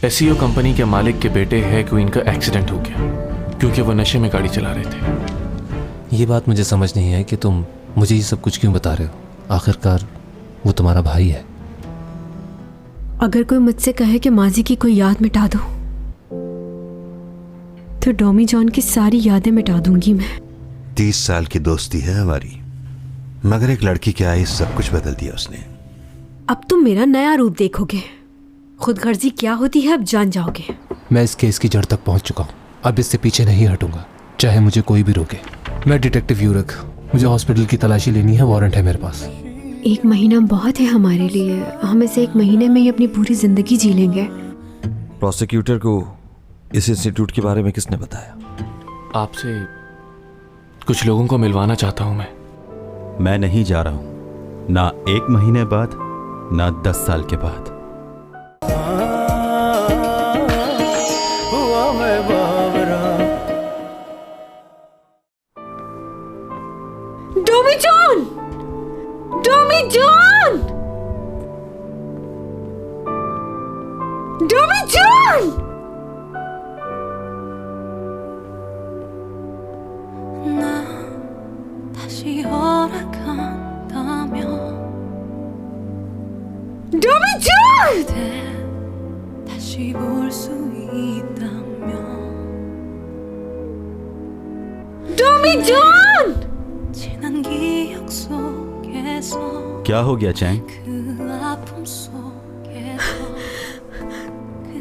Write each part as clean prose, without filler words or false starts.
SEO company के मालिक के बेटे है क्वीन का एक्सीडेंट हो गया क्योंकि वो नशे में गाड़ी चला रहे थे। ये बात मुझे समझ नहीं है कि तुम मुझे ये सब कुछ क्यों बता रहे हो। आखिरकार वो तुम्हारा भाई है। अगर कोई मुझसे कहे कि माजी की कोई याद मिटा दो तो डॉमी जॉन की सारी यादें मिटा दूंगी मैं। 30 साल की दोस्ती है हमारी, मगर एक लड़की के आए सब कुछ बदल दिया उसने। अब तुम मेरा नया रूप देखोगे। खुदगर्जी क्या होती है अब जान जाओगे। मैं इस केस की जड़ तक पहुंच चुका हूं। अब इससे पीछे नहीं हटूंगा, चाहे मुझे कोई भी रोके। मैं डिटेक्टिव यूरक, मुझे हॉस्पिटल की तलाशी लेनी है, वारंट है मेरे पास। 1 महीना बहुत है हमारे लिए। हम इसे 1 महीने में ही अपनी पूरी जिंदगी जी लेंगे। प्रोसिक्यूटर को इस इंस्टीट्यूट के बारे में किसने बताया? आपसे कुछ लोगों को मिलवाना चाहता हूं मैं नहीं जा रहा हूं, ना 1 महीने बाद, ना 10 साल के बाद। डॉमी जॉन! डॉमी जॉन! डॉमी जॉन! डॉमी जॉन! डॉमी जॉन! क्या हो गया चैंग?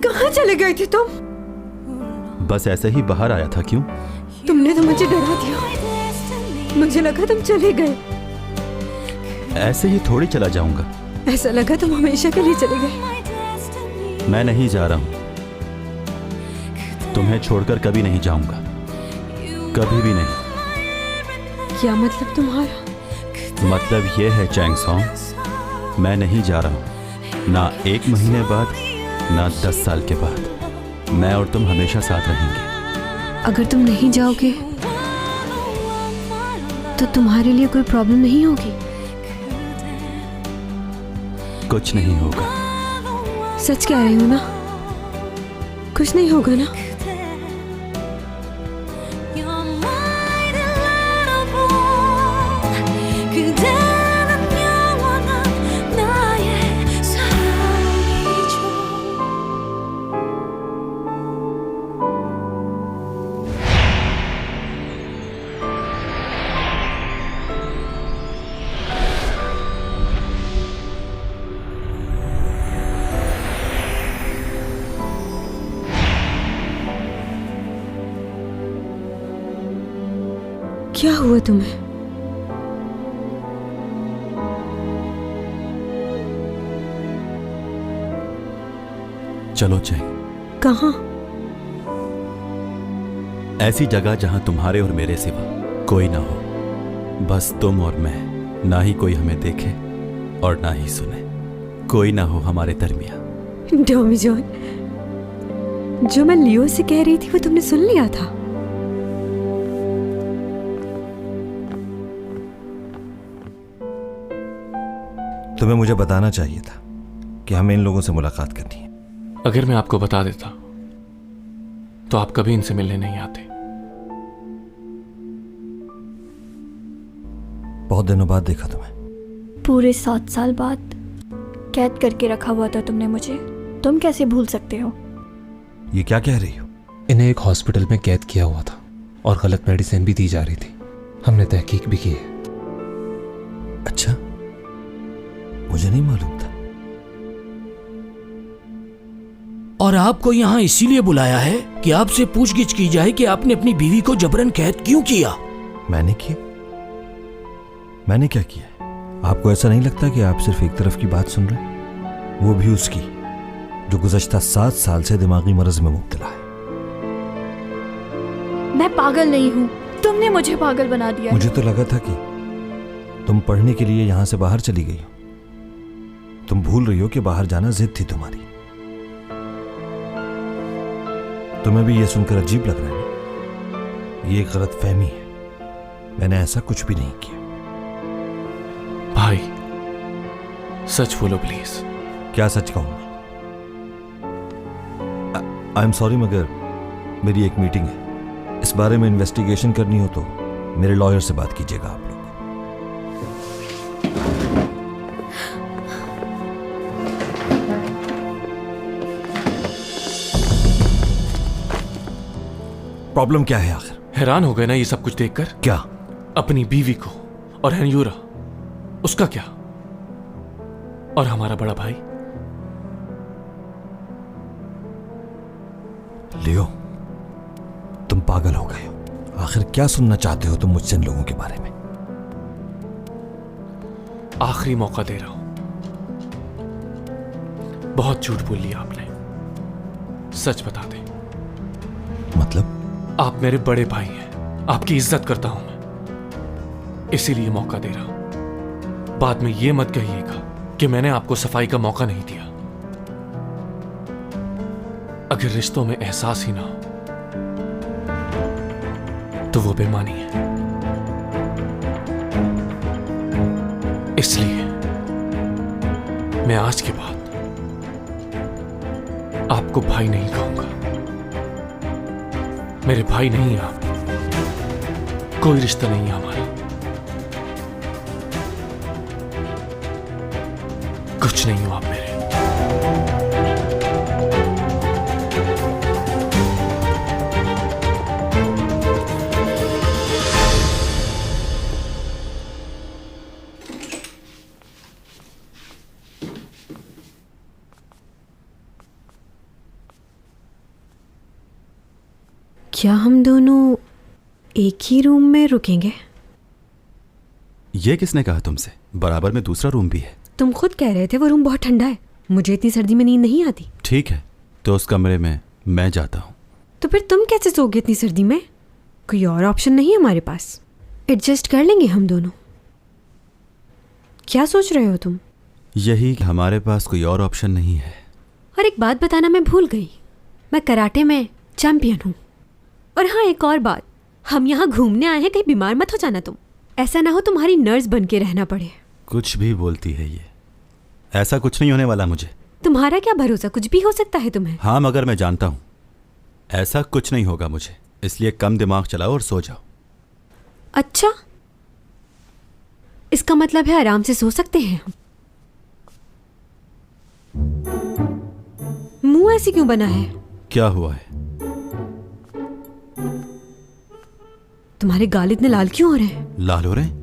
कहाँ चले गए थे तुम? बस ऐसे ही बाहर आया था। क्यों? तुमने तो मुझे डरा दिया। मुझे लगा तुम चले गए। ऐसे ही थोड़ी चला जाऊंगा। ऐसा लगा तुम हमेशा के लिए चले गए। मैं नहीं जा रहा हूं, तुम्हें छोड़कर कभी नहीं जाऊंगा, कभी भी नहीं। क्या मतलब तुम्हारा? मतलब ये है चैंग सॉन्ग, मैं नहीं जा रहा हूं, ना 1 महीने बाद, ना 10 साल के बाद। मैं और तुम हमेशा साथ रहेंगे। अगर तुम नहीं जाओगे तो तुम्हारे लिए कोई प्रॉब्लम नहीं होगी? कुछ नहीं होगा। सच कह रही हो ना? कुछ नहीं होगा ना? क्या हुआ तुम्हें? चलो चैंग। कहाँ? ऐसी जगह जहां तुम्हारे और मेरे सिवा कोई ना हो, बस तुम और मैं। ना ही कोई हमें देखे और ना ही सुने, कोई ना हो हमारे दरमियान। डॉमी जॉन, जो मैं लियो से कह रही थी वो तुमने सुन लिया था? तुम्हें मुझे बताना चाहिए था कि हमें इन लोगों से मुलाकात करनी है। अगर मैं आपको बता देता तो आप कभी इनसे मिलने नहीं आते। बहुत दिनों बाद देखा तुम्हें। पूरे 7 साल बाद कैद करके रखा हुआ था तुमने मुझे। तुम कैसे भूल सकते हो? ये क्या कह रही हो? इन्हें एक हॉस्पिटल में कैद किया हुआ था और गलत मेडिसिन भी दी जा रही थी। हमने तहकीक भी की है। अच्छा, मुझे नहीं मालूम था। और आपको यहाँ इसीलिए बुलाया है कि आपसे पूछगिछ की जाए कि आपने अपनी बीवी को जबरन कैद क्यों किया? मैंने किया? मैंने क्या किया? आपको ऐसा नहीं लगता कि आप सिर्फ एक तरफ की बात सुन रहे हैं? वो भी उसकी जो गुज़श्ता 7 साल से दिमागी मर्ज में मुब्तला है। मैं पागल नहीं हूँ, तुमने मुझे पागल बना दिया। मुझे तो लगा था कि तुम पढ़ने के लिए यहां से बाहर चली गई हो। तुम भूल रही हो कि बाहर जाना जिद थी तुम्हारी। तुम्हें भी यह सुनकर अजीब लग रहा है ना? ये एक गलतफहमी है। मैंने ऐसा कुछ भी नहीं किया। भाई, सच बोलो प्लीज। क्या सच कहूं मैं? आई एम सॉरी मगर मेरी एक मीटिंग है, इस बारे में इन्वेस्टिगेशन करनी हो तो मेरे लॉयर से बात कीजिएगा आप लोग। प्रॉब्लम क्या है आखिर? हैरान हो गए ना ये सब कुछ देखकर? क्या? अपनी बीवी को और हनयूरा, उसका क्या? और हमारा बड़ा भाई लियो, तुम पागल हो गए हो। आखिर क्या सुनना चाहते हो तुम मुझसे इन लोगों के बारे में? आखिरी मौका दे रहा हूं। बहुत झूठ बोल लिया आपने, सच बता दें। मतलब? आप मेरे बड़े भाई हैं, आपकी इज्जत करता हूं मैं, इसीलिए मौका दे रहा हूं। बाद में यह मत कहिएगा कि मैंने आपको सफाई का मौका नहीं दिया। अगर रिश्तों में एहसास ही ना हो तो वो बेईमानी है। इसलिए मैं आज के बाद आपको भाई नहीं कहूंगा। मेरे भाई नहीं आप, कोई रिश्ता नहीं है हमारा, कुछ नहीं हो आप मेरे। क्या हम दोनों एक ही रूम में रुकेंगे? ये किसने कहा तुमसे? बराबर में दूसरा रूम भी है। तुम खुद कह रहे थे वो रूम बहुत ठंडा है, मुझे इतनी सर्दी में नींद नहीं आती। ठीक है, तो उस कमरे में मैं जाता हूं। तो फिर तुम कैसे सोओगे इतनी सर्दी में? कोई और ऑप्शन नहीं है हमारे पास? एडजस्ट कर लेंगे हम दोनों। क्या सोच रहे हो तुम? यही कि हमारे पास कोई और ऑप्शन नहीं है। और एक बात बताना मैं भूल गई, मैं कराटे में चैंपियन हूँ। और हाँ, एक और बात, हम यहाँ घूमने आए हैं, कहीं बीमार मत हो जाना तुम। ऐसा ना हो तुम्हारी नर्स बन के रहना पड़े। कुछ भी बोलती है ये, ऐसा कुछ नहीं होने वाला मुझे। तुम्हारा क्या भरोसा, कुछ भी हो सकता है तुम्हें। हाँ, मगर मैं जानता हूं ऐसा कुछ नहीं होगा मुझे, इसलिए कम दिमाग चलाओ और सो जाओ। अच्छा, इसका मतलब है आराम से सो सकते हैं हम। मुंह ऐसे क्यों बना है? क्या हुआ है? तुम्हारे गाल इतने लाल क्यों हो रहे हैं? लाल हो रहे हैं?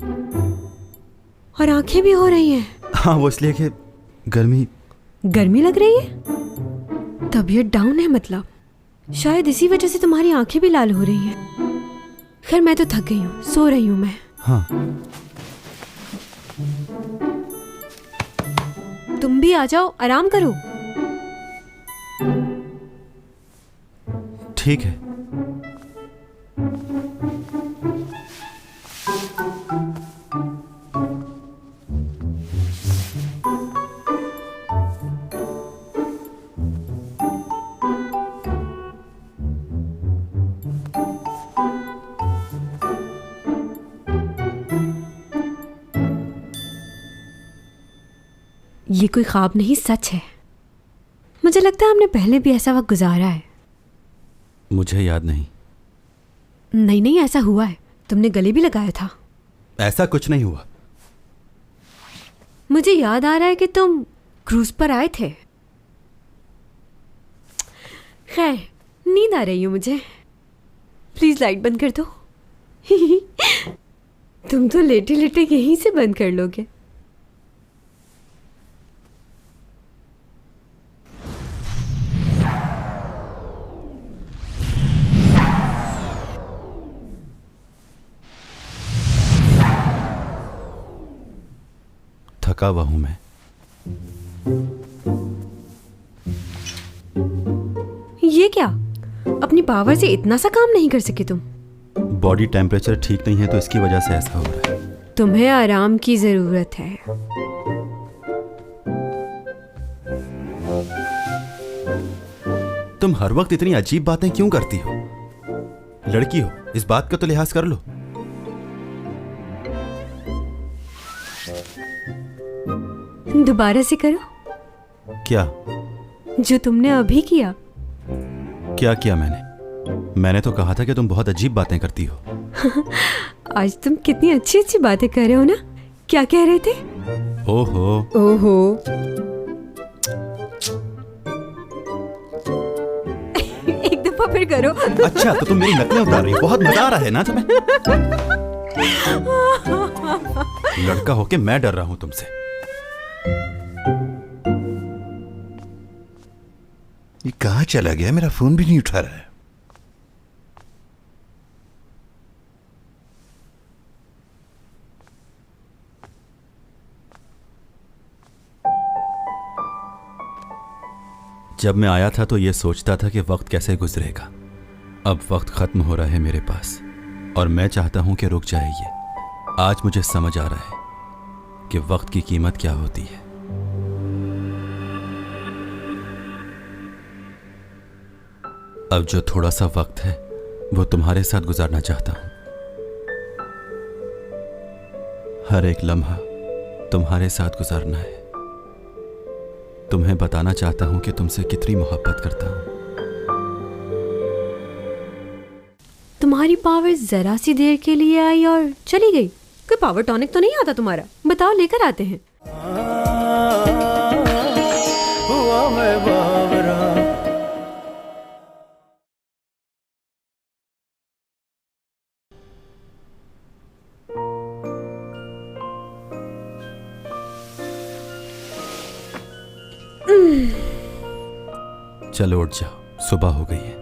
और आंखें भी हो रही हैं। हाँ, वो इसलिए कि गर्मी लग रही है? तबीयत डाउन है मतलब? शायद इसी वजह से तुम्हारी आंखें भी लाल हो रही हैं। खैर, मैं तो थक गई हूँ, सो रही हूँ मैं। हाँ, तुम भी आ जाओ, आराम करो। ठीक है। ये कोई ख्वाब नहीं, सच है। मुझे लगता है हमने पहले भी ऐसा वक्त गुजारा है। मुझे याद नहीं। नहीं नहीं, ऐसा हुआ है, तुमने गले भी लगाया था। ऐसा कुछ नहीं हुआ। मुझे याद आ रहा है कि तुम क्रूज पर आए थे। खैर, नींद आ रही है मुझे, प्लीज लाइट बंद कर दो। तुम तो लेटे लेटे यहीं से बंद कर लोगे। थका हुआ हूं मैं। ये क्या, अपनी पावर से इतना सा काम नहीं कर सके तुम? बॉडी टेम्परेचर ठीक नहीं है तो इसकी वजह से ऐसा हो रहा है। तुम्हें आराम की जरूरत है। तुम हर वक्त इतनी अजीब बातें क्यों करती हो? लड़की हो, इस बात का तो लिहाज कर लो। दोबारा से करो। क्या? जो तुमने अभी किया। क्या किया मैंने तो कहा था कि तुम बहुत अजीब बातें करती हो। आज तुम कितनी अच्छी अच्छी बातें कर रहे हो ना। क्या कह रहे थे? ओहो ओहो। एक दफा फिर करो। अच्छा, तो तुम मेरी नकलें उतार रही हो। बहुत मजा आ रहा है ना तुम्हें? लड़का होके मैं डर रहा हूं तुमसे। ये कहाँ चला गया? मेरा फोन भी नहीं उठा रहा है। जब मैं आया था तो ये सोचता था कि वक्त कैसे गुजरेगा। अब वक्त खत्म हो रहा है मेरे पास और मैं चाहता हूं कि रुक जाए ये। आज मुझे समझ आ रहा है कि वक्त की कीमत क्या होती है। अब जो थोड़ा सा वक्त है वो तुम्हारे साथ गुजारना चाहता हूं। हर एक लम्हा तुम्हारे साथ गुजारना है। तुम्हें बताना चाहता हूं कि तुमसे कितनी मोहब्बत करता हूं। तुम्हारी पावर जरा सी देर के लिए आई और चली गई। कोई पावर टॉनिक तो नहीं आता तुम्हारा? बताओ, लेकर आते हैं। चलो उठ जाओ, सुबह हो गई है।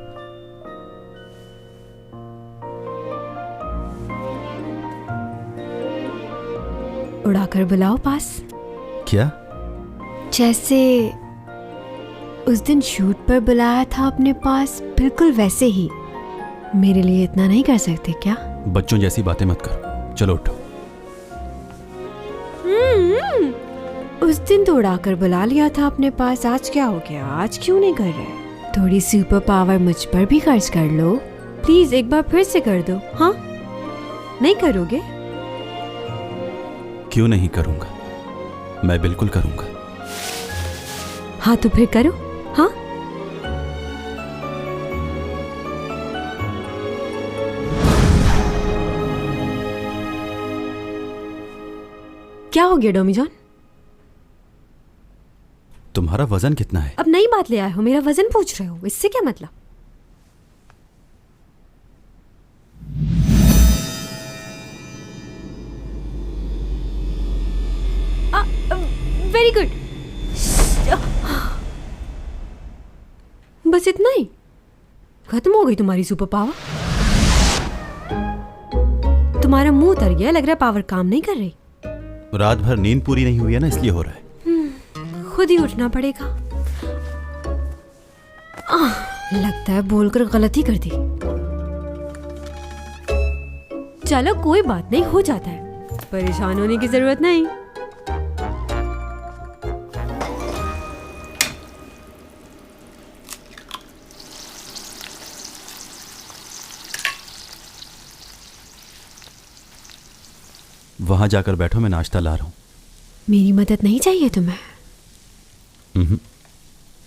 उड़ाकर बुलाओ पास। क्या? जैसे उस दिन शूट पर बुलाया था अपने पास, बिल्कुल वैसे ही। मेरे लिए इतना नहीं कर सकते क्या? बच्चों जैसी बातें मत करो, चलो उठो। उस दिन तो उड़ाकर बुला लिया था अपने पास, आज क्या हो गया? आज क्यों नहीं कर रहे? थोड़ी सुपर पावर मुझ पर भी खर्च कर लो प्लीज। एक बार फिर से कर दो। हाँ, नहीं करोगे? क्यों नहीं करूंगा, मैं बिल्कुल करूंगा। हाँ तो फिर करो। हाँ, क्या हो गया डोमी जॉन? तुम्हारा वजन कितना है? अब नई बात ले आए हो, मेरा वजन पूछ रहे हो, इससे क्या मतलब? Very good. बस इतना ही? खत्म हो गई तुम्हारी सुपर पावर? तुम्हारा मुंह उतर गया, लग रहा है पावर काम नहीं कर रही। रात भर नींद पूरी नहीं हुई है ना, इसलिए हो रहा है। खुद ही उठना पड़ेगा। लगता है बोलकर गलती कर दी। चलो कोई बात नहीं, हो जाता है, परेशान होने की जरूरत नहीं। वहां जाकर बैठो, मैं नाश्ता ला रहा हूं। मेरी मदद नहीं चाहिए तुम्हें?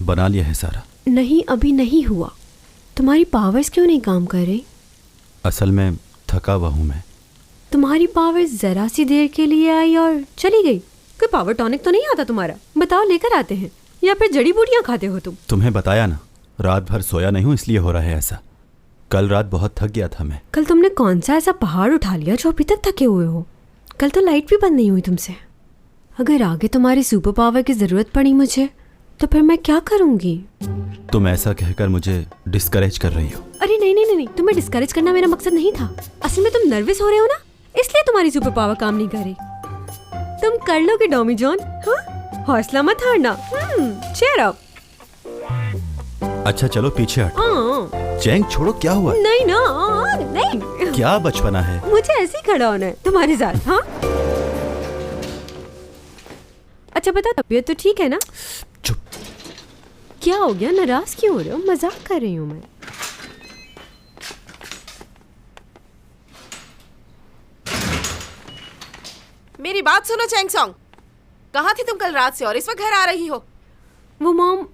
बना लिया है सारा। नहीं, अभी नहीं हुआ। तुम्हारी पावर्स क्यों नहीं काम कर रही? असल में थका हुआ हूं मैं। तुम्हारी पावर्स जरा सी देर के लिए आई और चली गई। कोई पावर टॉनिक तो नहीं आता तुम्हारा? बताओ, लेकर आते हैं। या फिर जड़ी बूटियां खाते हो तुम? तुम्हें बताया ना, रात भर सोया नहीं हूं, इसलिए हो रहा है ऐसा। कल रात बहुत थक गया था मैं। कल तुमने कौन सा ऐसा पहाड़ उठा लिया जो अभी तक थके हुए हो? कल तो लाइट भी बंद नहीं हुई तुमसे। अगर आगे तुम्हारी सुपर पावर की जरूरत पड़ी मुझे, तो फिर मैं क्या करूंगी? तुम ऐसा कहकर मुझे डिस्करेज कर रही हो। अरे नहीं नहीं नहीं, तुम्हें डिस्करेज करना मेरा मकसद नहीं था। असल में तुम नर्वस हो रहे हो ना, इसलिए तुम्हारी सुपर पावर काम नहीं कर रही। तुम कर लोगे डोमी जॉन। हाँ, हौसला मत हारना। Cheer up. अच्छा चलो पीछे हटो। हाँ। चैंग छोड़ो, क्या हुआ? नहीं ना, नहीं। क्या बचपना है? मुझे ऐसे ही खड़ा होना है तुम्हारे साथ। हाँ, अच्छा बता, तबीयत तो ठीक है ना? चुप। क्या हो गया, नाराज क्यों हो रहे हो? मजाक कर रही हूँ मैं। मेरी बात सुनो चैंग सॉन्ग, कहाँ थी तुम कल रात से और इस वक्त घर आ रही हो? वो मॉम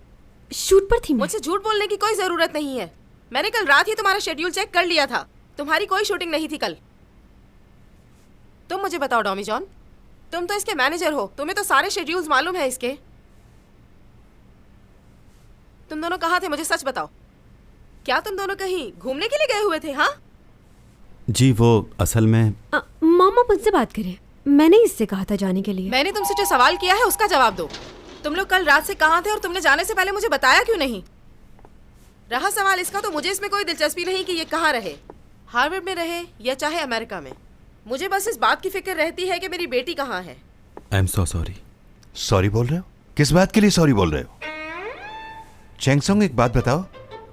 शूट पर थी मैं। मुझसे झूठ बोलने की कोई जरूरत नहीं है। मैंने कल रात ही तुम्हारा शेड्यूल चेक कर लिया था। तुम्हारी कोई शूटिंग नहीं थी कल। तुम मुझे बताओ डॉमी जॉन, तुम तो इसके मैनेजर हो, तुम्हें तो सारे शेड्यूल्स मालूम है इसके। तुम दोनों कहाँ थे, मुझे सच बताओ। क्या तुम दोनों कहीं घूमने के लिए गए हुए थे? हाँ जी, वो असल में मामा मुझसे बात करें, मैंने इससे कहा था जाने के लिए। मैंने तुमसे जो सवाल किया है उसका जवाब दो। तुम लोग कल रात से कहाँ थे और तुमने जाने से पहले मुझे बताया क्यों नहीं? रहा सवाल इसका, तो मुझे इसमें कोई दिलचस्पी नहीं कि ये कहाँ रहे, हार्वर्ड में रहे या चाहे अमेरिका में। मुझे बस इस बात की फिक्र रहती है कि मेरी बेटी कहाँ है। I am so sorry. Sorry बोल रहे हो? किस बात के लिए सॉरी बोल रहे हो? चैंगसोंग, एक बात बताओ,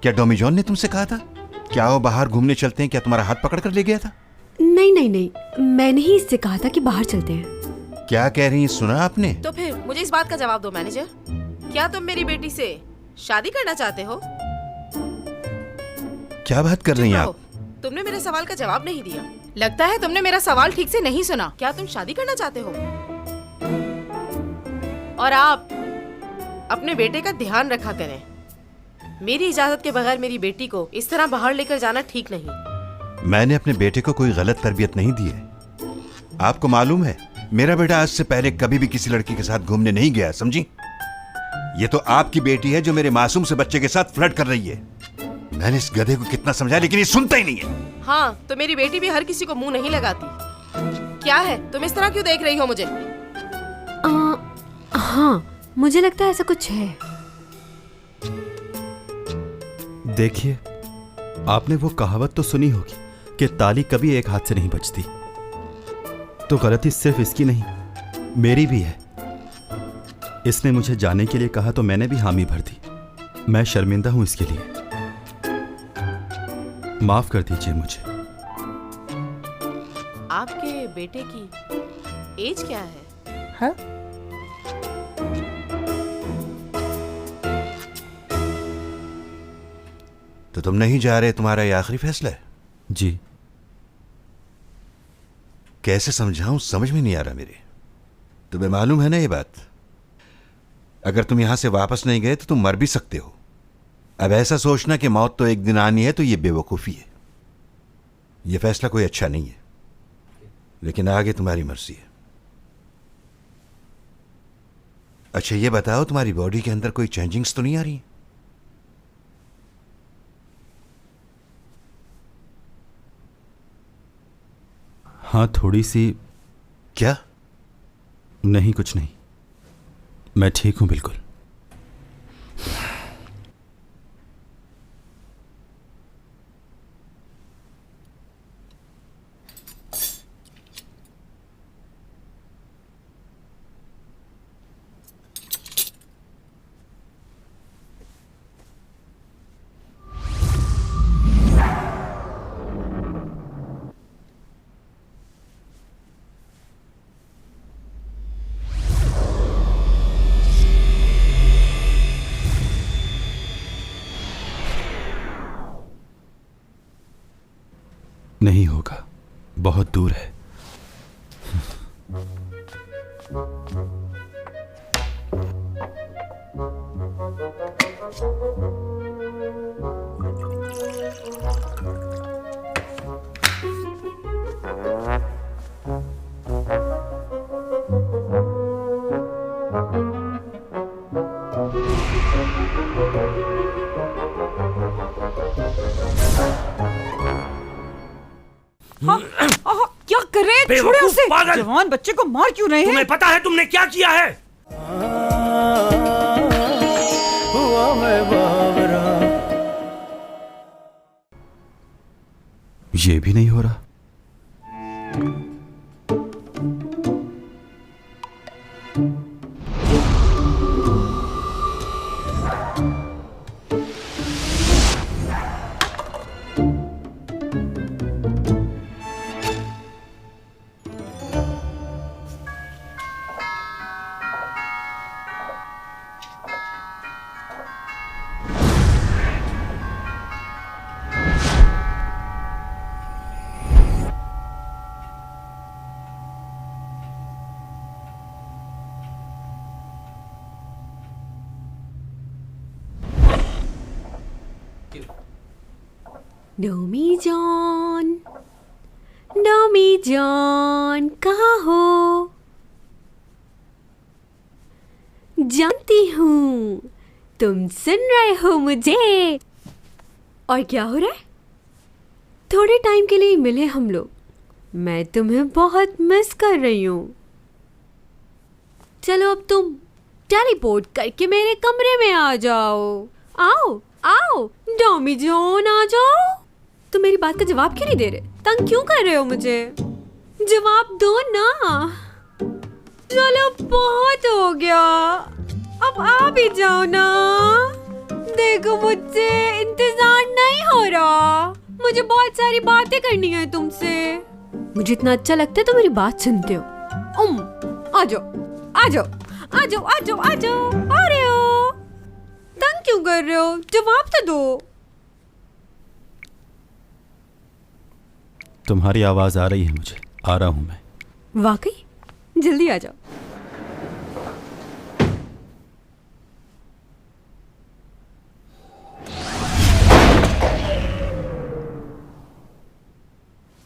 क्या डॉमी जॉन ने तुमसे कहा था क्या वो बाहर घूमने चलते हैं? क्या तुम्हारा हाथ पकड़ कर ले गया था? नहीं नहीं नहीं, मैंने ही इससे कहा था कि बाहर चलते हैं। क्या कह रही हैं, सुना आपने? तो फिर मुझे इस बात का जवाब दो मैनेजर, क्या तुम मेरी बेटी से शादी करना चाहते हो? क्या बात कर रही हैं आप? तुमने मेरे सवाल का जवाब नहीं दिया। लगता है तुमने मेरा सवाल ठीक से नहीं सुना। क्या तुम शादी करना चाहते हो? और आप अपने बेटे का ध्यान रखा करें। मेरी इजाजत के बगैर मेरी बेटी को इस तरह बाहर लेकर जाना ठीक नहीं। मैंने अपने बेटे को कोई गलत तरबियत नहीं दी है। आपको मालूम है, मेरा बेटा आज से पहले कभी भी किसी लड़की के साथ घूमने नहीं गया, समझी? ये तो आपकी बेटी है जो मेरे मासूम से बच्चे के साथ फ्लर्ट कर रही है। मैंने इस गधे को कितना समझाया लेकिन ये सुनता ही नहीं है। हाँ, तो मेरी बेटी भी हर किसी को मुंह नहीं लगाती। क्या है, तुम इस तरह क्यों देख रही हो मुझे? हाँ, मुझे लगता है ऐसा कुछ है। देखिए, आपने वो कहावत तो सुनी होगी कि ताली कभी एक हाथ से नहीं बजती। तो गलती सिर्फ इसकी नहीं, मेरी भी है। इसने मुझे जाने के लिए कहा तो मैंने भी हामी भर दी। मैं शर्मिंदा हूं इसके लिए। माफ कर दीजिए मुझे। आपके बेटे की एज क्या है? हाँ? तो तुम नहीं जा रहे, तुम्हारा ये आखिरी फैसला है? जी। कैसे समझाऊं, समझ में नहीं आ रहा मेरे। तुम्हें मालूम है ना ये बात, अगर तुम यहां से वापस नहीं गए तो तुम मर भी सकते हो। अब ऐसा सोचना कि मौत तो एक दिन आनी है, तो ये बेवकूफ़ी है। यह फैसला कोई अच्छा नहीं है, लेकिन आगे तुम्हारी मर्जी है। अच्छा ये बताओ, तुम्हारी बॉडी के अंदर कोई चेंजिंग्स तो नहीं आ रही? हाँ, थोड़ी सी। क्या? नहीं, कुछ नहीं, मैं ठीक हूं बिल्कुल। नहीं होगा, बहुत दूर है। क्या कर रहे हैं? छोड़े उसे। जवान बच्चे को मार क्यों रहे हैं? तुम्हें पता है तुमने क्या किया है? ये भी नहीं हो रहा। नोमी जान कहाँ हो? जानती हूँ तुम सुन रहे हो मुझे। और क्या हो रहा है? थोड़े टाइम के लिए मिले हम लोग, मैं तुम्हें बहुत मिस कर रही हूँ। चलो अब तुम टेलीपोर्ट करके मेरे कमरे में आ जाओ। आओ आओ डॉमी जॉन आ जाओ। तुम मेरी बात का जवाब क्यों नहीं दे रहे? तंग क्यों कर रहे हो मुझे? जवाब दो ना। चलो बहुत हो गया, अब आ भी जाओ ना। देखो मुझसे इंतजार नहीं हो रहा, मुझे बहुत सारी बातें करनी है तुमसे। मुझे इतना अच्छा लगता है तो मेरी बात सुनते हो। आ जाओ आ जाओ आ जाओ आ जाओ आ जाओ। आ रहे हो? तंग क्यों कर रहे हो? जवाब तो दो। तुम्हारी आवाज आ रही है मुझे, आ रहा हूं मैं। वाकई? जल्दी आ जाओ।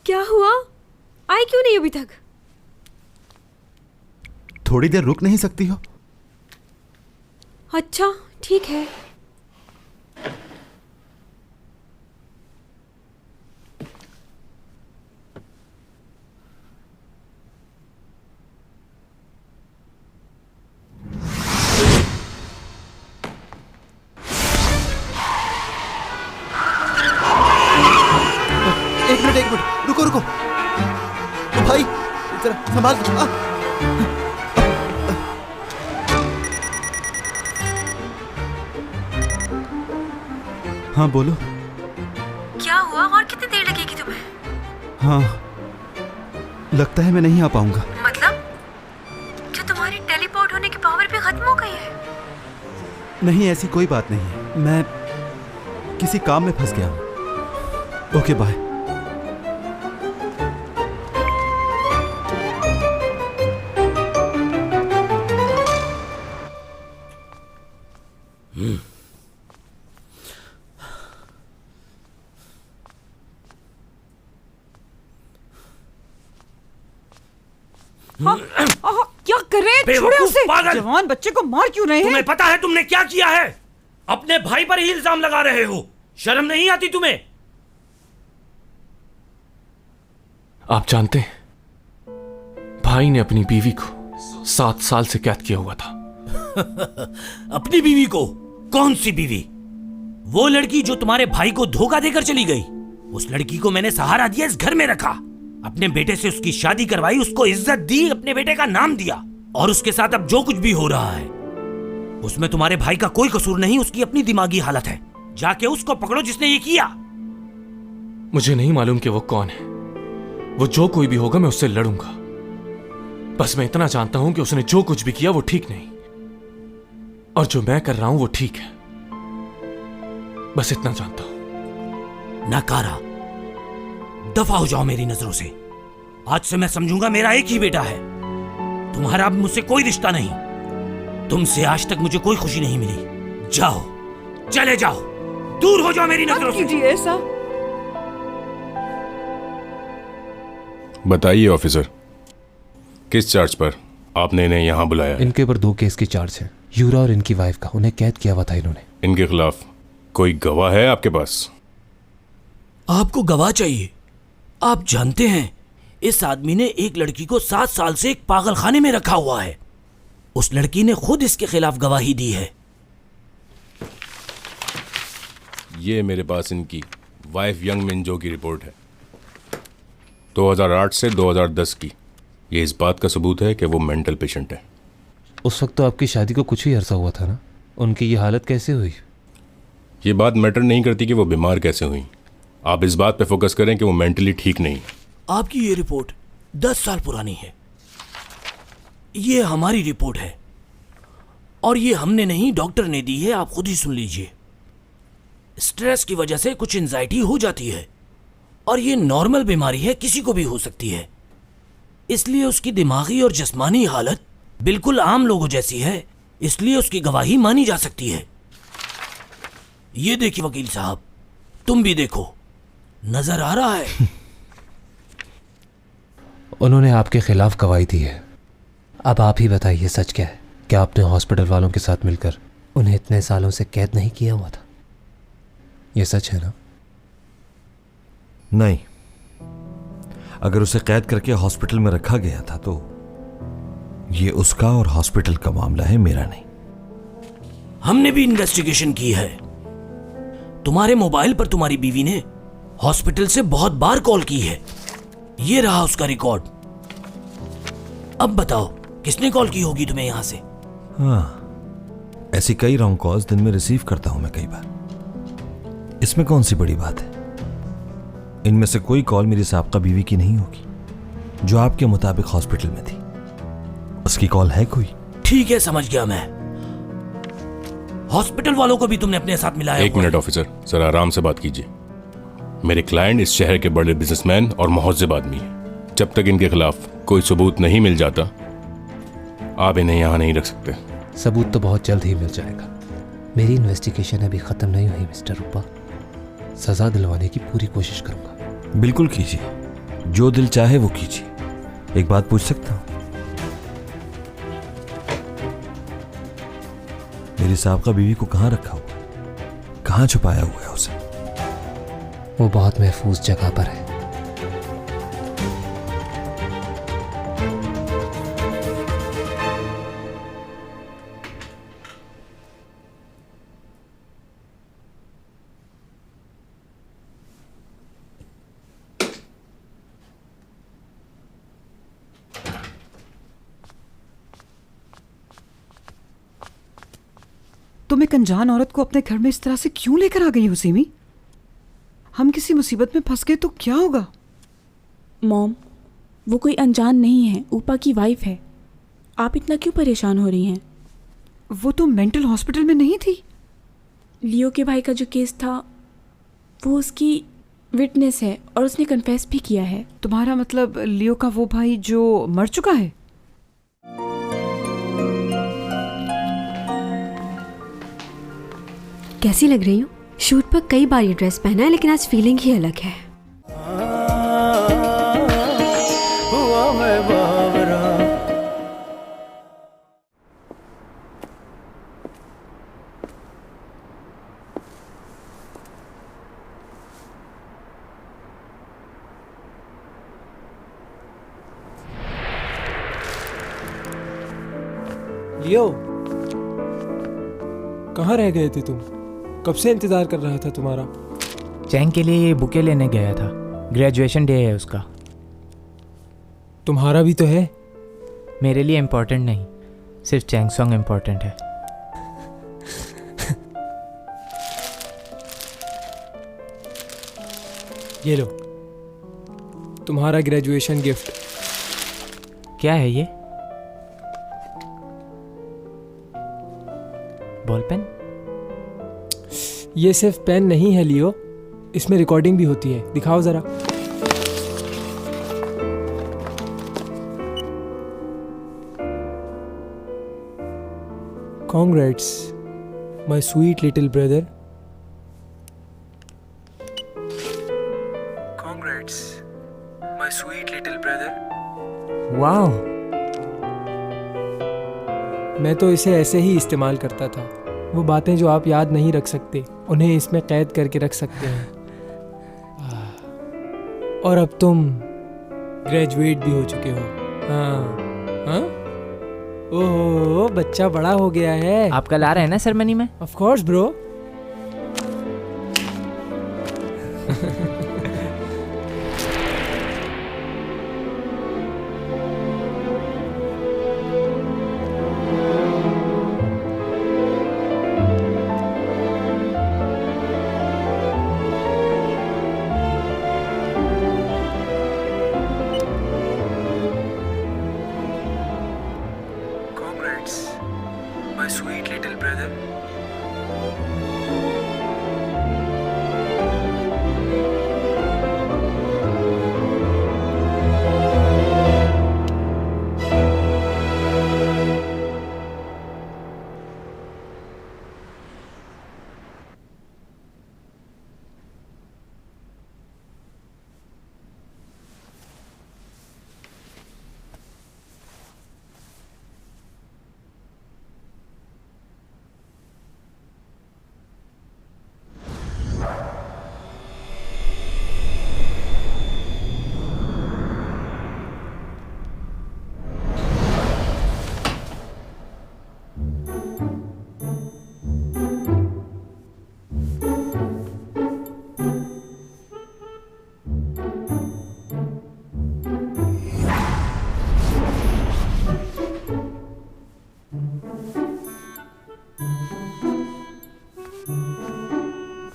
क्या हुआ? आए क्यों नहीं अभी तक? थोड़ी देर रुक नहीं सकती हो? अच्छा ठीक है। एक मिनट रुको रुको। ओ भाई जरा संभाल। हाँ बोलो। क्या हुआ? और कितनी देर लगेगी तुम्हें? हाँ लगता है मैं नहीं आ पाऊंगा। मतलब क्या तुम्हारी टेलीपोर्ट होने की पावर भी खत्म हो गई है? नहीं ऐसी कोई बात नहीं है, मैं किसी काम में फंस गया हूँ। Okay bye. क्या कर रहे हैं? छोड़ो उसे। जवान बच्चे को मार क्यों रहे हैं? तुम्हें पता है तुमने क्या किया है? अपने भाई पर ही इल्जाम लगा रहे हो। शर्म नहीं आती तुम्हें? आप जानते हैं, भाई ने अपनी बीवी को 7 साल से कैद किया हुआ था। अपनी बीवी को? कौन सी बीवी? वो लड़की जो तुम्हारे भाई को धोखा देकर चली गई। उस लड़की को मैंने सहारा दिया, इस घर में रखा, अपने बेटे से उसकी शादी करवाई, उसको इज्जत दी, अपने बेटे का नाम दिया, और उसके साथ अब जो कुछ भी हो रहा है उसमें तुम्हारे भाई का कोई कसूर नहीं, उसकी अपनी दिमागी हालत है। जाके उसको पकड़ो जिसने ये किया। मुझे नहीं मालूम कि वो कौन है। वो जो कोई भी होगा मैं उससे लड़ूंगा। बस मैं इतना जानता हूं कि उसने जो कुछ भी किया वो ठीक नहीं, और जो मैं कर रहा हूं वो ठीक है। बस इतना जानता हूं। नकारा, दफा हो जाओ मेरी नजरों से। आज से मैं समझूंगा मेरा एक ही बेटा है, तुम्हारा अब मुझसे कोई रिश्ता नहीं। तुमसे आज तक मुझे कोई खुशी नहीं मिली। जाओ, चले जाओ, दूर हो जाओ मेरी नजरों से। कीजिए ऐसा। बताइए ऑफिसर, किस चार्ज पर आपने इन्हें यहाँ बुलाया है? इनके ऊपर 2 केस की चार्ज है, यूरा और इनकी वाइफ का। उन्हें कैद किया हुआ था इन्होंने। इनके खिलाफ कोई गवाह है आपके पास? आपको गवाह चाहिए? आप जानते हैं इस आदमी ने एक लड़की को 7 साल से एक पागलखाने में रखा हुआ है। उस लड़की ने खुद इसके खिलाफ गवाही दी है। ये मेरे पास इनकी वाइफ यंग मिंजो की रिपोर्ट है, 2008 से 2010 की। ये इस बात का सबूत है कि वो मेंटल पेशेंट है। उस वक्त तो आपकी शादी को कुछ ही अरसा हुआ था ना। उनकी ये हालत कैसे हुई? ये बात मैटर नहीं करती कि वो बीमार कैसे हुई। आप इस बात पे फोकस करें कि वो मेंटली ठीक नहीं। आपकी ये रिपोर्ट 10 साल पुरानी है। ये हमारी रिपोर्ट है, और ये हमने नहीं, डॉक्टर ने दी है। आप खुद ही सुन लीजिए। स्ट्रेस की वजह से कुछ एंजाइटी हो जाती है, और ये नॉर्मल बीमारी है, किसी को भी हो सकती है। इसलिए उसकी दिमागी और जिस्मानी हालत बिल्कुल आम लोगों जैसी है, इसलिए उसकी गवाही मानी जा सकती है। ये देखिए वकील साहब, तुम भी देखो, नजर आ रहा है। उन्होंने आपके खिलाफ गवाही दी है। अब आप ही बताइए सच क्या है? क्या आपने हॉस्पिटल वालों के साथ मिलकर उन्हें इतने सालों से कैद नहीं किया हुआ था? यह सच है ना? नहीं, अगर उसे कैद करके हॉस्पिटल में रखा गया था तो ये उसका और हॉस्पिटल का मामला है, मेरा नहीं। हमने भी इन्वेस्टिगेशन की है। तुम्हारे मोबाइल पर तुम्हारी बीवी ने हॉस्पिटल से बहुत बार कॉल की है। ये रहा उसका रिकॉर्ड। अब बताओ किसने कॉल की होगी तुम्हें यहां से? हाँ, ऐसी कई रॉन्ग कॉल्स दिन में रिसीव करता हूं मैं कई बार। इसमें कौन सी बड़ी बात है? इनमें से कोई कॉल मेरी साबका बीवी की नहीं होगी जो आपके मुताबिक हॉस्पिटल में थी। उसकी कॉल है कोई? ठीक है, समझ गया मैं। हॉस्पिटल वालों को भी तुमने अपने साथ मिलाया? एक मिनट ऑफिसर, सर आराम से बात कीजिए। मेरे क्लाइंट इस शहर के बड़े बिजनेसमैन और मुहज्जिब आदमी हैं। जब तक इनके खिलाफ कोई सबूत नहीं मिल जाता आप इन्हें यहाँ नहीं रख सकते। सबूत तो बहुत जल्द ही मिल जाएगा। मेरी इन्वेस्टिगेशन अभी खत्म नहीं हुई मिस्टर रूपा। सजा दिलवाने की पूरी कोशिश करूंगा। बिल्कुल कीजिए, जो दिल चाहे वो कीजिए। एक बात पूछ सकता हूं? मेरी साबका बीवी को कहां रखा हुआ, कहां छुपाया हुआ है उसे? वो बहुत महफूज जगह पर है। तुम एक अनजान औरत को अपने घर में इस तरह से क्यों लेकर आ गई हो सिमी? हम किसी मुसीबत में फंस गए तो क्या होगा? मॉम, वो कोई अनजान नहीं है, ऊपा की वाइफ है। आप इतना क्यों परेशान हो रही हैं? वो तो मेंटल हॉस्पिटल में नहीं थी। लियो के भाई का जो केस था वो उसकी विटनेस है और उसने कन्फेस भी किया है। तुम्हारा मतलब लियो का वो भाई जो मर चुका है? कैसी लग रही हूँ? शूट पर कई बार ये ड्रेस पहना है लेकिन आज फीलिंग ही अलग है। लियो, कहाँ रह गए थे तुम? कब से इंतजार कर रहा था तुम्हारा। चैंग के लिए ये बुके लेने गया था, ग्रेजुएशन डे है उसका। तुम्हारा भी तो है। मेरे लिए इम्पोर्टेंट नहीं, सिर्फ चैंग सॉन्ग इम्पोर्टेंट है। ये लो तुम्हारा ग्रेजुएशन गिफ्ट। क्या है ये? Ball pen? ये सिर्फ पेन नहीं है लियो, इसमें रिकॉर्डिंग भी होती है। दिखाओ जरा। Congrats, my sweet little brother. Congrats, my sweet little brother. वाह! मैं तो इसे ऐसे ही इस्तेमाल करता था। वो बातें जो आप याद नहीं रख सकते उन्हें इसमें कैद करके रख सकते हैं। और अब तुम ग्रेजुएट भी हो चुके हो। हाँ हाँ, ओहो, बच्चा बड़ा हो गया है। आप कल आ रहे हैं ना सेरेमनी में? Of course bro. My sweet little brother.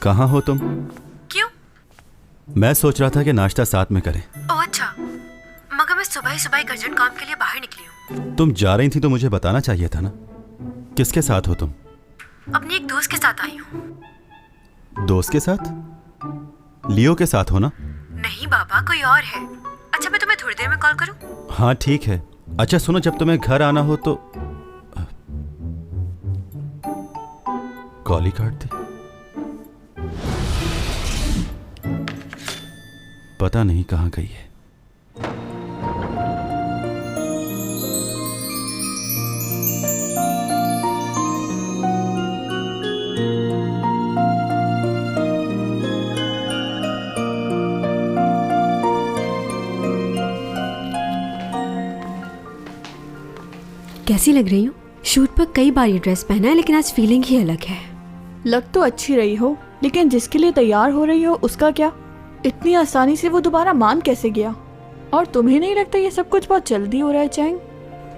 कहाँ हो तुम? क्यों? मैं सोच रहा था कि नाश्ता साथ में करें। ओह अच्छा, मगर मैं सुबह ही एक अर्जेंट काम के लिए बाहर निकली हूँ। तुम जा रही थी तो मुझे बताना चाहिए था ना। किसके साथ हो तुम? अपनी एक दोस्त के साथ आई हूँ। दोस्त के साथ? लियो के साथ हो ना? नहीं बाबा, कोई और है। अच्छा, मैं तुम्हें थोड़ी देर में कॉल करूँ? हाँ ठीक है। अच्छा सुनो, जब तुम्हें घर आना हो तो कॉल ही काट दी। पता नहीं कहाँ गई है। कैसी लग रही हूँ? शूट पर कई बार ये ड्रेस पहना है, लेकिन आज फीलिंग ही अलग है। लग तो अच्छी रही हो, लेकिन जिसके लिए तैयार हो रही हो उसका क्या? इतनी आसानी से वो दोबारा मान कैसे गया? और तुम्हें नहीं लगता ये सब कुछ बहुत जल्दी हो रहा है चैंग?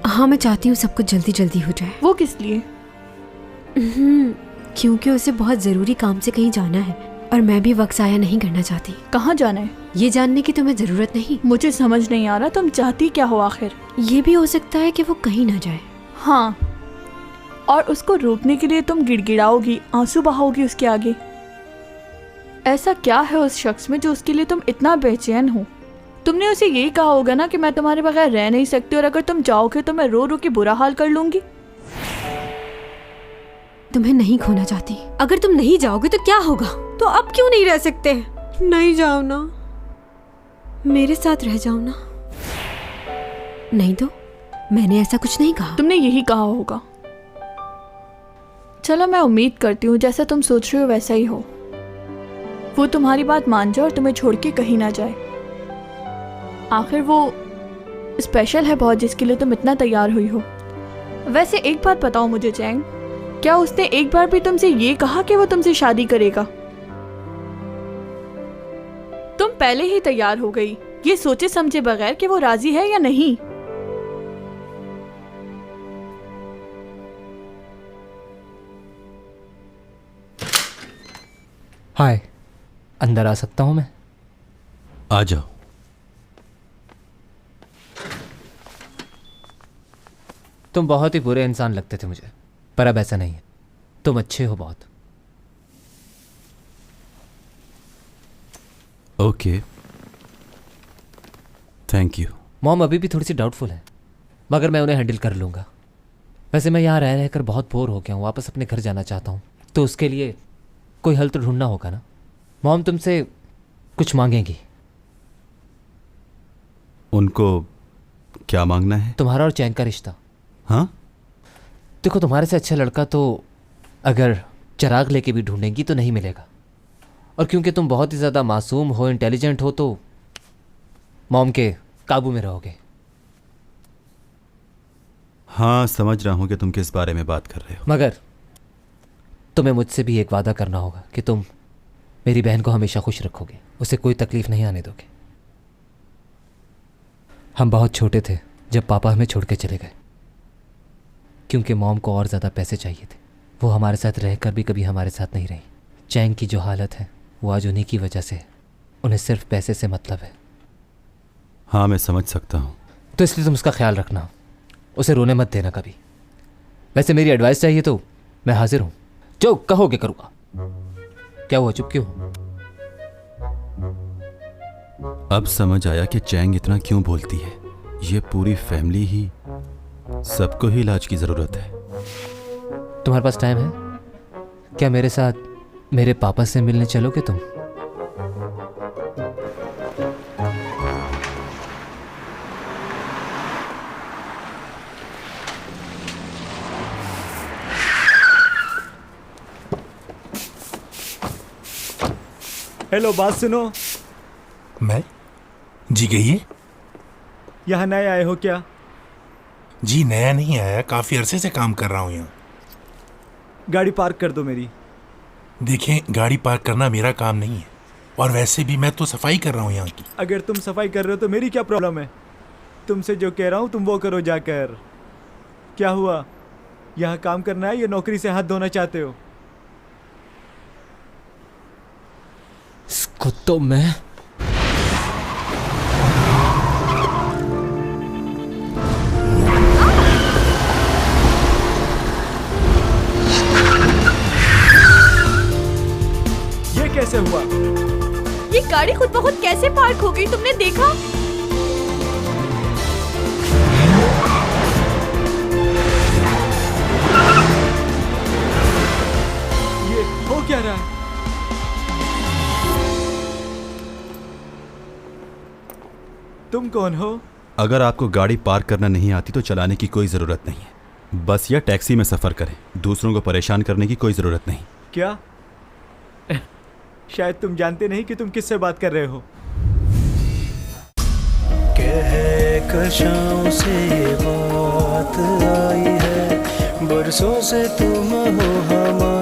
हाँ, मैं चाहती हूँ सब कुछ जल्दी जल्दी हो जाए। वो किस लिए? क्योंकि उसे बहुत जरूरी काम से कहीं जाना है और मैं भी वक्त ज़ाया नहीं करना चाहती। कहाँ जाना है? ये जानने की तुम्हें जरूरत नहीं। मुझे समझ नहीं आ रहा तुम चाहती क्या हो आखिर? ये भी हो सकता है कि वो कहीं ना जाए। हाँ, और उसको रोकने के लिए तुम गिड़गिड़ाओगी, आंसू बहाओगी उसके आगे। ऐसा क्या है उस शख्स में जो उसके लिए तुम इतना बेचैन हो? तुमने उसे यही कहा होगा ना कि मैं तुम्हारे बगैर रह नहीं सकती और अगर तुम जाओगे तो मैं रो रो के बुरा हाल कर लूंगी। तुम्हें नहीं खोना चाहती। अगर तुम नहीं जाओगे तो क्या होगा? तो अब क्यों नहीं रह सकते? नहीं जाओ ना, मेरे साथ रह जाओ ना। नहीं तो मैंने ऐसा कुछ नहीं कहा। तुमने यही कहा होगा। चलो, मैं उम्मीद करती हूँ जैसा तुम सोच रहे हो वैसा ही हो। वो तुम्हारी बात मान जाए और तुम्हें छोड़ के कहीं ना जाए। आखिर वो स्पेशल है बहुत, जिसके लिए तुम इतना तैयार हुई हो। वैसे एक बात बताओ मुझे चैंग, क्या उसने एक बार भी तुमसे ये कहा कि वो तुमसे शादी करेगा? तुम पहले ही तैयार हो गई, ये सोचे समझे बगैर कि वो राजी है या नहीं। हाय, अंदर आ सकता हूं मैं? आ जाओ। तुम बहुत ही बुरे इंसान लगते थे मुझे, पर अब ऐसा नहीं है। तुम अच्छे हो बहुत। Okay, thank you. मॉम अभी भी थोड़ी सी डाउटफुल है, मगर मैं उन्हें हैंडल कर लूँगा। वैसे मैं यहाँ रह रहकर बहुत बोर हो गया हूँ, वापस अपने घर जाना चाहता हूँ। तो उसके लिए कोई हल तो ढूंढना होगा ना। मॉम तुमसे कुछ मांगेंगी। उनको क्या मांगना है? तुम्हारा और चैंग का रिश्ता। हाँ? देखो, तुम्हारे से अच्छा लड़का तो अगर चिराग लेके भी ढूंढेंगी तो नहीं मिलेगा। और क्योंकि तुम बहुत ही ज़्यादा मासूम हो, इंटेलिजेंट हो, तो मॉम के काबू में रहोगे। हाँ, समझ रहा हूँ कि तुम किस बारे में बात कर रहे हो। मगर तुम्हें मुझसे भी एक वादा करना होगा कि तुम मेरी बहन को हमेशा खुश रखोगे, उसे कोई तकलीफ नहीं आने दोगे। हम बहुत छोटे थे जब पापा हमें छोड़ के चले गए, क्योंकि मॉम को और ज़्यादा पैसे चाहिए थे। वो हमारे साथ रहकर भी कभी हमारे साथ नहीं रही। चैंग की जो हालत है वो आज उन्हीं की वजह से है। उन्हें सिर्फ पैसे से मतलब है। हाँ, मैं समझ सकता हूँ। तो इसलिए तुम उसका ख्याल रखना, उसे रोने मत देना कभी। वैसे मेरी एडवाइस चाहिए तो मैं हाजिर हूँ, जो कहोगे करूँगा। क्या हुआ, चुप क्यों? अब समझ आया कि चैंग इतना क्यों बोलती है। ये पूरी फैमिली ही, सबको ही इलाज की ज़रूरत है। तुम्हारे पास टाइम है क्या? मेरे साथ मेरे पापा से मिलने चलोगे तुम? हेलो, बात सुनो। मैं? जी कहिए। यहाँ नए आए हो क्या? जी नया नहीं आया, काफ़ी अरसे से काम कर रहा हूँ यहाँ। गाड़ी पार्क कर दो मेरी। देखें, गाड़ी पार्क करना मेरा काम नहीं है, और वैसे भी मैं तो सफाई कर रहा हूँ यहाँ की। अगर तुम सफाई कर रहे हो तो मेरी क्या प्रॉब्लम है? तुमसे जो कह रहा हूँ तुम वो करो जाकर। क्या हुआ, यहाँ काम करना है या नौकरी से हाथ धोना चाहते हो? कुत्तों में ये कैसे हुआ? ये गाड़ी खुद ब खुद कैसे पार्क हो गई, तुमने देखा? ये हो क्या रहा है? तुम कौन हो? अगर आपको गाड़ी पार्क करना नहीं आती तो चलाने की कोई ज़रूरत नहीं है। बस या टैक्सी में सफ़र करें, दूसरों को परेशान करने की कोई ज़रूरत नहीं। क्या? शायद तुम जानते नहीं कि तुम किससे बात कर रहे हो। कहकशां से ये बात आई है, बरसों से तुम हो हमारे